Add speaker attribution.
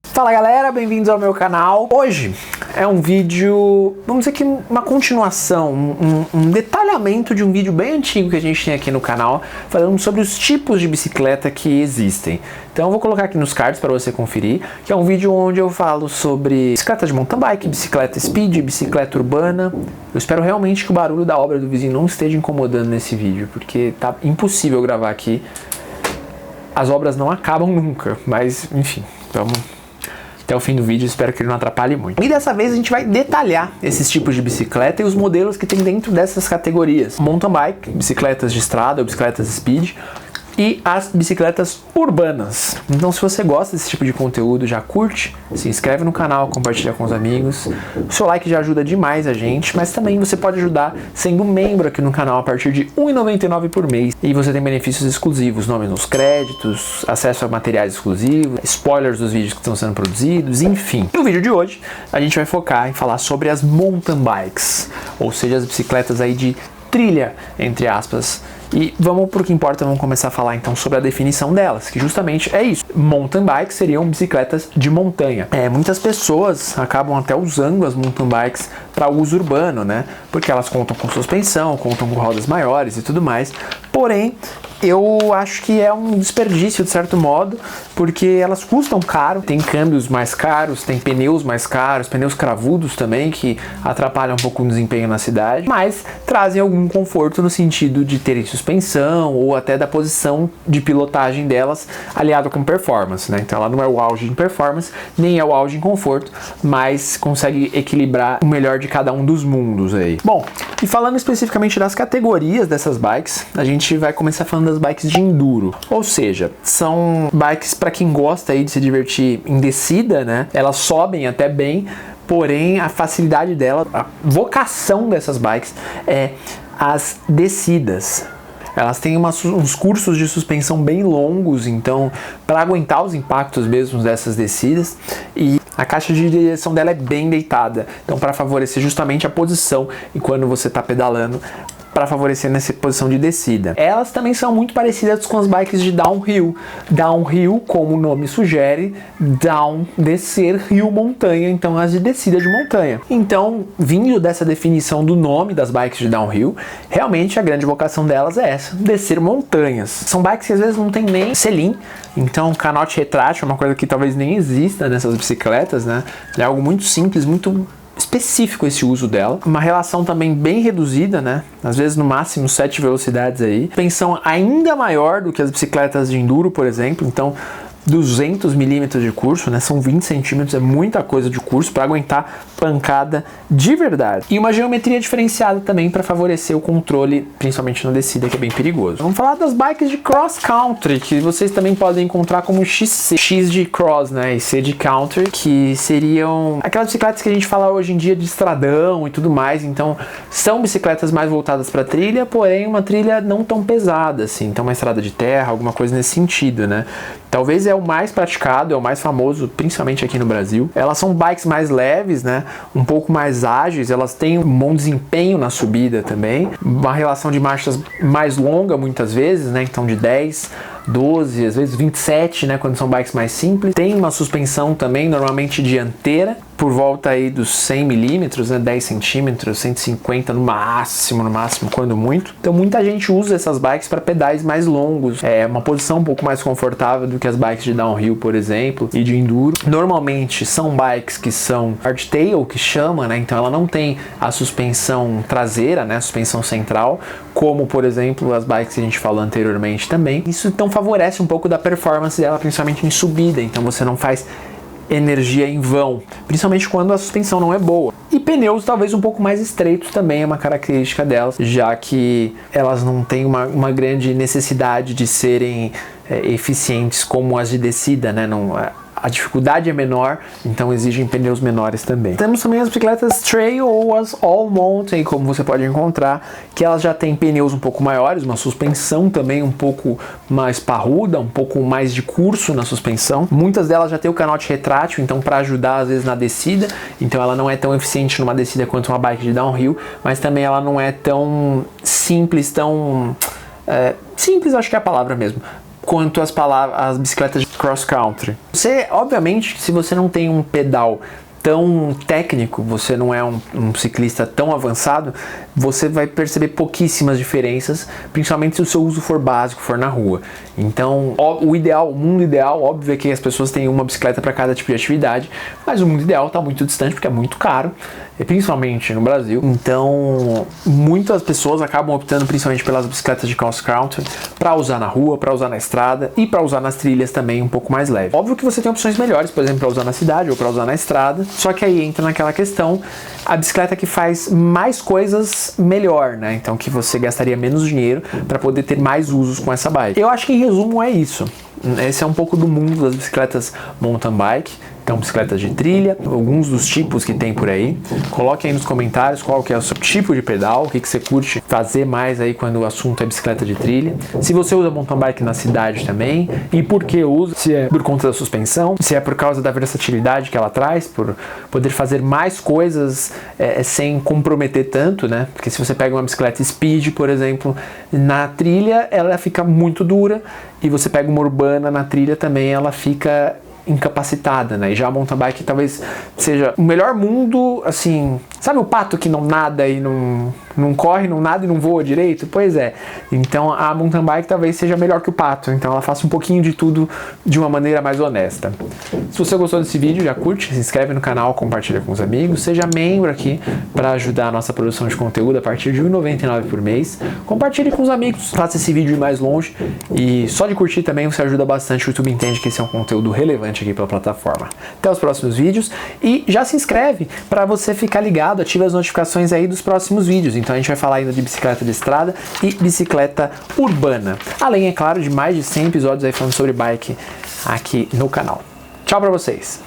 Speaker 1: Fala galera, bem-vindos ao meu canal. Hoje é um vídeo, vamos dizer que uma continuação, um detalhamento de um vídeo bem antigo que a gente tem aqui no canal, falando sobre os tipos de bicicleta que existem. Então eu vou colocar aqui nos cards para você conferir, que é um vídeo onde eu falo sobre bicicleta de mountain bike, bicicleta speed, bicicleta urbana. Eu espero realmente que o barulho da obra do vizinho não esteja incomodando nesse vídeo, porque tá impossível gravar aqui. As obras não acabam nunca, mas enfim, vamos até o fim do vídeo, espero que ele não atrapalhe muito. E dessa vez a gente vai detalhar esses tipos de bicicleta e os modelos que tem dentro dessas categorias. Mountain bike, bicicletas de estrada ou bicicletas speed, e as bicicletas urbanas. Então se você gosta desse tipo de conteúdo, já curte, se inscreve no canal, compartilha com os amigos. O seu like já ajuda demais a gente, mas também você pode ajudar sendo membro aqui no canal a partir de R$ 1,99 por mês. E você tem benefícios exclusivos, nome nos créditos, acesso a materiais exclusivos, spoilers dos vídeos que estão sendo produzidos, enfim. No vídeo de hoje, a gente vai focar em falar sobre as mountain bikes, ou seja, as bicicletas aí de trilha, entre aspas. E vamos pro que importa, vamos começar a falar então sobre a definição delas, que justamente é isso. Mountain bikes seriam bicicletas de montanha. Muitas pessoas acabam até usando as mountain bikes para uso urbano, né? Porque elas contam com suspensão, contam com rodas maiores e tudo mais. Porém, eu acho que é um desperdício de certo modo, porque elas custam caro, tem câmbios mais caros, tem pneus mais caros, pneus cravudos também, que atrapalham um pouco o desempenho na cidade, mas trazem algum conforto no sentido de terem suspensão ou até da posição de pilotagem delas aliado com performance, né? Então ela não é o auge em performance, nem é o auge em conforto, mas consegue equilibrar o melhor de cada um dos mundos aí. Bom, e falando especificamente das categorias dessas bikes, a gente vai começar falando das bikes de enduro, ou seja, são bikes para quem gosta aí de se divertir em descida, né? Elas sobem até bem, porém a facilidade dela, a vocação dessas bikes é as descidas. Elas têm uns cursos de suspensão bem longos, então para aguentar os impactos mesmo dessas descidas, e a caixa de direção dela é bem deitada, então para favorecer justamente a posição e quando você está pedalando, para favorecer nessa posição de descida. Elas também são muito parecidas com as bikes de downhill. Downhill, como o nome sugere, down, descer, hill, montanha, então as de descida de montanha. Então, vindo dessa definição do nome das bikes de downhill, realmente a grande vocação delas é essa, descer montanhas. São bikes que às vezes não tem nem selim, então canote retrátil é uma coisa que talvez nem exista nessas bicicletas, né? É algo muito simples, muito específico esse uso dela. Uma relação também bem reduzida, né? Às vezes no máximo 7 velocidades aí. Suspensão ainda maior do que as bicicletas de enduro, por exemplo. Então 200 milímetros de curso, né? São 20 centímetros, é muita coisa de curso para aguentar pancada de verdade. E uma geometria diferenciada também para favorecer o controle, principalmente na descida, que é bem perigoso. Vamos falar das bikes de cross country, que vocês também podem encontrar como XC. X de cross, né? E C de country, que seriam aquelas bicicletas que a gente fala hoje em dia de estradão e tudo mais. Então, são bicicletas mais voltadas para trilha, porém uma trilha não tão pesada, assim. Então, uma estrada de terra, alguma coisa nesse sentido, né? Talvez é o mais praticado, é o mais famoso, principalmente aqui no Brasil. Elas são bikes mais leves, né? Um pouco mais ágeis, elas têm um bom desempenho na subida também. Uma relação de marchas mais longa muitas vezes, né? Então de 10, 12, às vezes 27, né? Quando são bikes mais simples. Tem uma suspensão também, normalmente dianteira, por volta aí dos 100 milímetros, né? 10 centímetros, 150 no máximo, quando muito. Então muita gente usa essas bikes para pedais mais longos. É uma posição um pouco mais confortável do que as bikes de downhill, por exemplo, e de enduro. Normalmente são bikes que são hardtail, que chama, né? Então ela não tem a suspensão traseira, né? A suspensão central, como por exemplo as bikes que a gente falou anteriormente também. Isso então favorece um pouco da performance dela, principalmente em subida. Então você não faz energia em vão, principalmente quando a suspensão não é boa. E pneus talvez um pouco mais estreitos também é uma característica delas, já que elas não têm uma grande necessidade de serem eficientes como as de descida, né? Não, a dificuldade é menor, então exigem pneus menores também. Temos também as bicicletas trail ou as all mountain, como você pode encontrar, que elas já têm pneus um pouco maiores, uma suspensão também um pouco mais parruda, um pouco mais de curso na suspensão. Muitas delas já têm o canote retrátil, então para ajudar às vezes na descida, então ela não é tão eficiente numa descida quanto uma bike de downhill, mas também ela não é tão simples, tão simples, acho que é a palavra mesmo, quanto as bicicletas de cross country. Obviamente, se você não tem um pedal tão técnico, você não é um ciclista tão avançado, você vai perceber pouquíssimas diferenças, principalmente se o seu uso for básico, for na rua. Então, o mundo ideal, óbvio, é que as pessoas tenham uma bicicleta para cada tipo de atividade, mas o mundo ideal está muito distante porque é muito caro, principalmente no Brasil. Então, muitas pessoas acabam optando principalmente pelas bicicletas de cross country para usar na rua, para usar na estrada e para usar nas trilhas também um pouco mais leve. Óbvio que você tem opções melhores, por exemplo, para usar na cidade ou para usar na estrada, só que aí entra naquela questão, a bicicleta que faz mais coisas melhor, né? Então que você gastaria menos dinheiro para poder ter mais usos com essa bike. Eu acho que em resumo é isso. Esse é um pouco do mundo das bicicletas mountain bike. Então, bicicletas de trilha, alguns dos tipos que tem por aí. Coloque aí nos comentários qual que é o seu tipo de pedal, o que você curte fazer mais aí quando o assunto é bicicleta de trilha. Se você usa mountain bike na cidade também, e por que usa, se é por conta da suspensão, se é por causa da versatilidade que ela traz, por poder fazer mais coisas sem comprometer tanto, né? Porque se você pega uma bicicleta speed, por exemplo, na trilha ela fica muito dura, e você pega uma urbana na trilha também, ela fica incapacitada, né? E já a mountain bike talvez seja o melhor mundo, assim, sabe o pato que não nada e não corre, não nada e não voa direito? Pois é. Então a mountain bike talvez seja melhor que o pato, então ela faça um pouquinho de tudo de uma maneira mais honesta. Se você gostou desse vídeo, já curte, se inscreve no canal, compartilha com os amigos, seja membro aqui para ajudar a nossa produção de conteúdo a partir de R$ 1,99 por mês. Compartilhe com os amigos, faça esse vídeo ir mais longe, e só de curtir também você ajuda bastante, o YouTube entende que esse é um conteúdo relevante aqui pela plataforma. Até os próximos vídeos, e já se inscreve para você ficar ligado, ativa as notificações aí dos próximos vídeos. Então a gente vai falar ainda de bicicleta de estrada e bicicleta urbana, além, é claro, de mais de 100 episódios aí falando sobre bike aqui no canal. Tchau pra vocês!